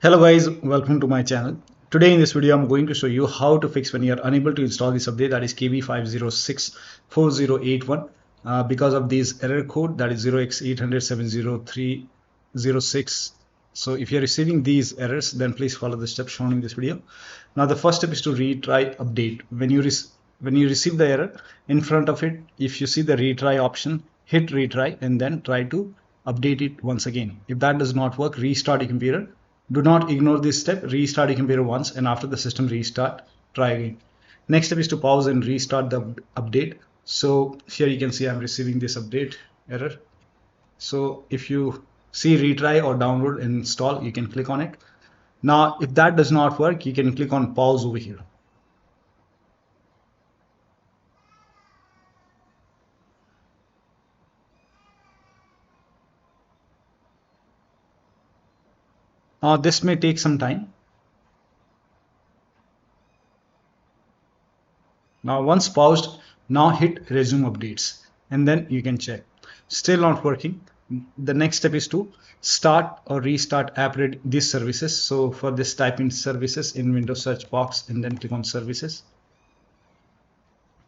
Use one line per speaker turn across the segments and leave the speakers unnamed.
Hello guys, welcome to my channel. Today in this video I'm going to show you how to fix when you are unable to install this update, that is KB5064081 because of this error code, that is 0x800f08306. So if you're receiving these errors, then please follow the steps shown in this video. Now the first step is to retry update. When you receive the error, in front of it, if you see the retry option, hit retry and then try to update it once again. If that does not work, restart your computer. Do not ignore this step. Restart your computer once, and after the system restart, try again. Next step is to pause and restart the update. So here you can see I'm receiving this update error. So if you see retry or download and install, you can click on it. Now if that does not work, you can click on pause over here. This may take some time. Now once paused, now hit resume updates and then you can check. Still not working. The next step is to start or restart App Readiness services. So for this, type in services in Windows search box and then click on services.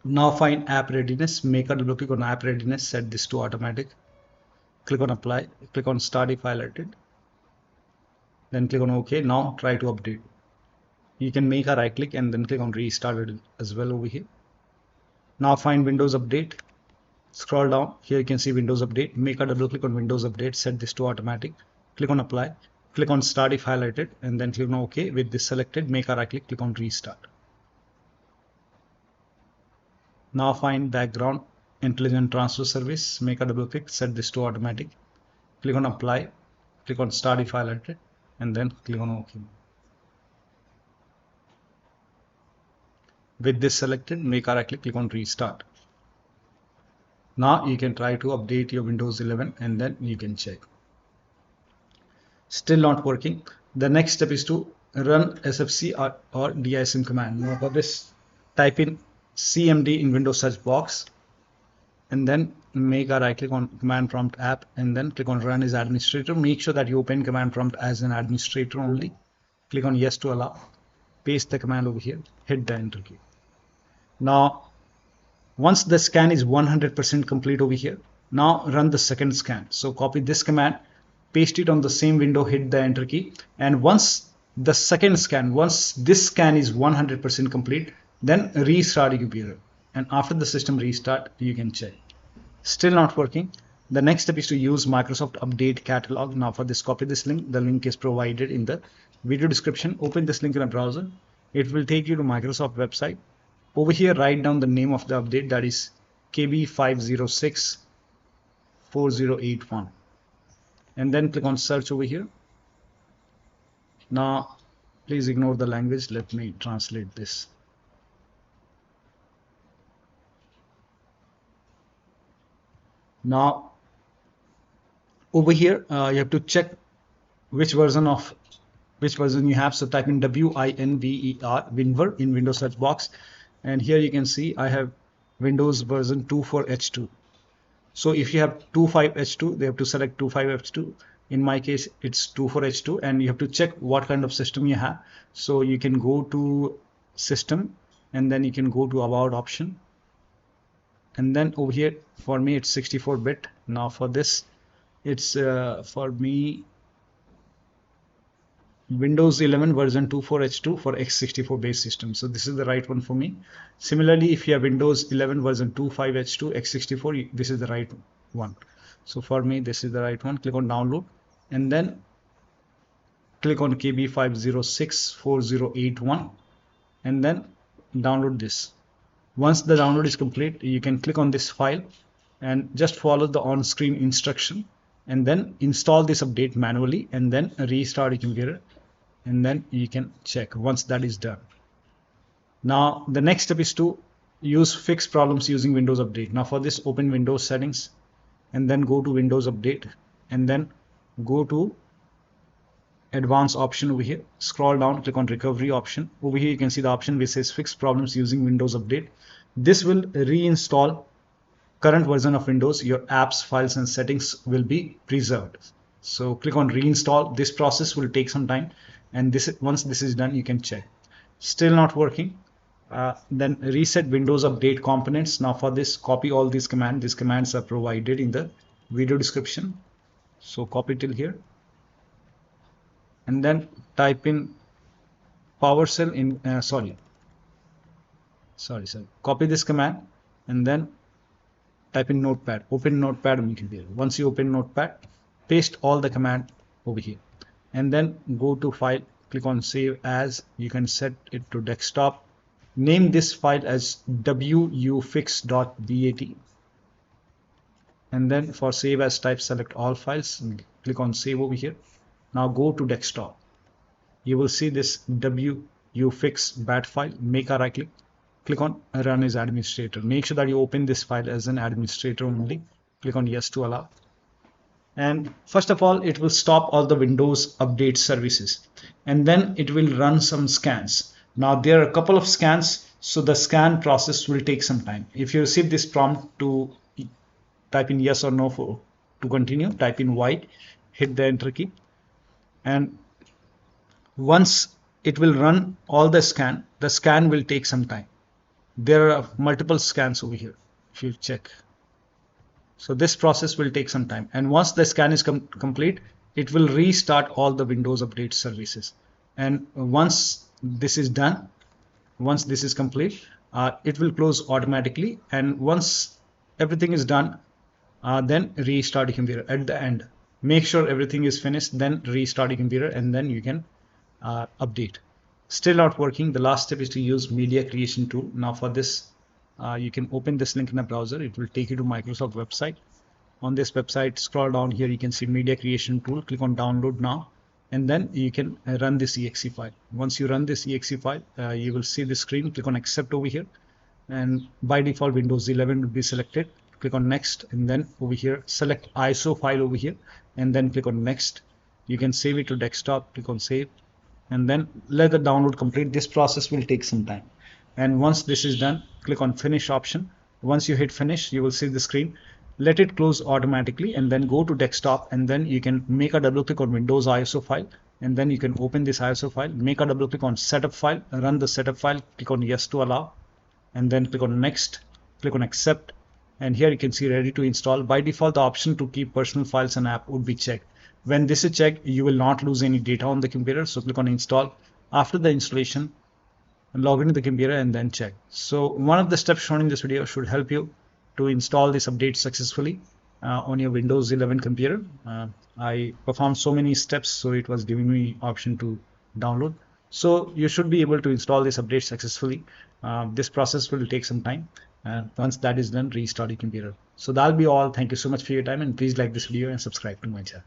Now find App Readiness, make a double click on App Readiness, set this to automatic. Click on apply, click on start if highlighted. Then click on OK. Now try to update. You can make a right click and then click on restart it as well over here. Now find Windows Update. Scroll down. Here you can see Windows Update. Make a double click on Windows Update. Set this to automatic. Click on apply. Click on start if highlighted and then click on OK. With this selected, make a right click. Click on restart. Now find Background Intelligent Transfer Service. Make a double click. Set this to automatic. Click on apply. Click on start if highlighted and then click on OK. With this selected, make a right click, click on restart. Now you can try to update your Windows 11 and then you can check. Still not working. The next step is to run sfc or dism command. Now for this, type in cmd in Windows search box and then make a right click on command prompt app and then click on run as administrator. Make sure that you open command prompt as an administrator only. Click on yes to allow. Paste the command over here. Hit the enter key. Now once the scan is 100% complete over here, now run the second scan. So copy this command, paste it on the same window, hit the enter key, and once the second scan, once this scan is 100% complete, then restart your computer, and after the system restart you can check. Still not working. The next step is to use Microsoft Update Catalog. Now for this, copy this link. The link is provided in the video description. Open this link in a browser. It will take you to Microsoft website. Over here, write down the name of the update, that is KB5064081, and then click on search over here. Now please ignore the language. Let me translate this. Now over here you have to check which version you have. So type in WINVER in Windows search box, and here you can see I have Windows version 24H2. So if you have 25H2, they have to select 25H2. In my case, it's 24H2, and you have to check what kind of system you have. So you can go to system and then you can go to about option, and then over here for me it's 64-bit. Now for this, it's for me Windows 11 version 24H2 for x64 based system. So this is the right one for me. Similarly, if you have Windows 11 version 25H2 x64, this is the right one. So for me, this is the right one. Click on download and then click on KB5064081 and then download this. Once the download is complete, you can click on this file and just follow the on-screen instruction and then install this update manually and then restart your computer, and then you can check once that is done. Now the next step is to use fix problems using Windows Update. Now for this, open Windows settings and then go to Windows Update and then go to advanced option over here. Scroll down, click on recovery option. Over here you can see the option which says fix problems using Windows Update. This will reinstall current version of Windows. Your apps, files and settings will be preserved. So click on reinstall. This process will take some time. and once this is done, you can check. Still not working, then reset Windows Update components. Now for this, copy all these commands. These commands are provided in the video description, so copy till here, and then type in PowerShell in copy this command and then type in Notepad. Open Notepad on your computer. Once you open Notepad, paste all the command over here, and then go to File, click on Save As. You can set it to desktop. Name this file as wuauserv.bat, and then for Save As type, select all files and click on Save over here. Now go to desktop. You will see this wuauserv.bat file. Make a right click, click on Run as Administrator. Make sure that you open this file as an administrator only. Click on Yes to allow. And first of all, it will stop all the Windows Update services, and then it will run some scans. Now there are a couple of scans, so the scan process will take some time. If you receive this prompt to type in yes or no to continue, type in white, hit the enter key, and once it will run all the scan will take some time. There are multiple scans over here if you check. So this process will take some time, and once the scan is complete, it will restart all the Windows Update services. And once this is done, once this is complete, it will close automatically. And once everything is done, then restart your computer at the end. Make sure everything is finished, then restart your computer, and then you can update. Still not working. The last step is to use media creation tool. Now for this, you can open this link in a browser. It will take you to Microsoft website. On this website, scroll down here, you can see media creation tool. Click on download now, and then you can run this exe file. Once you run this exe file, you will see the screen. Click on accept over here, and by default Windows 11 will be selected. Click on next, and then over here select ISO file over here, and then click on next. You can save it to desktop. Click on save, and then let the download complete. This process will take some time, and once this is done, click on finish option. Once you hit finish, you will see the screen. Let it close automatically, and then go to desktop, and then you can make a double click on Windows ISO file, and then you can open this ISO file. Make a double click on setup file, run the setup file, click on yes to allow, and then click on next, click on accept, and here you can see ready to install. By default, the option to keep personal files and app would be checked. When this is checked, you will not lose any data on the computer, so click on install. After the installation, log into the computer and then check. So one of the steps shown in this video should help you to install this update successfully on your Windows 11 computer. I performed so many steps, so it was giving me option to download. So you should be able to install this update successfully. This process will take some time, and once that is done, restart your computer. So that'll be all. Thank you so much for your time, and please like this video and subscribe to my channel.